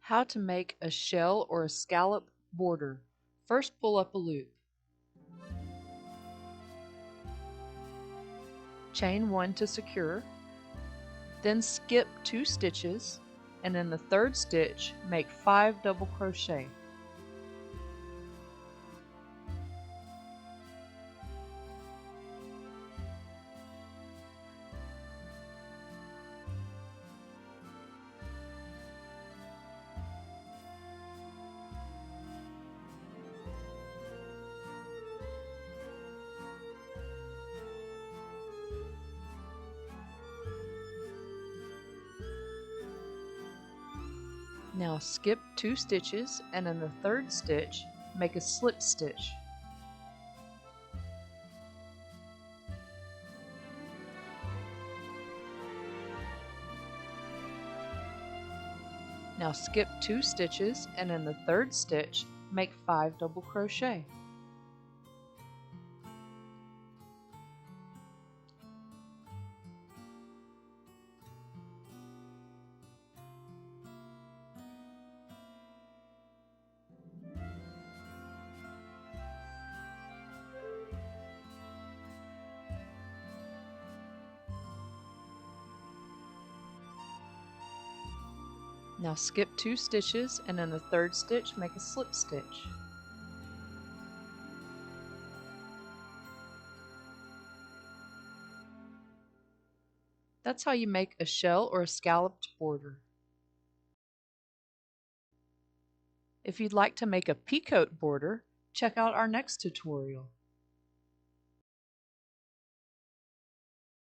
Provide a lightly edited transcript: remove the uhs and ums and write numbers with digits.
How to make a shell or a scallop border. First pull up a loop. Chain 1 to secure. Then skip 2 stitches and in the third stitch make 5 double crochet. Now skip 2 stitches and in the third stitch make a slip stitch. Now skip 2 stitches and in the third stitch make 5 double crochet. Now skip 2 stitches and in the third stitch make a slip stitch. That's how you make a shell or a scalloped border. If you'd like to make a peacoat border, check out our next tutorial.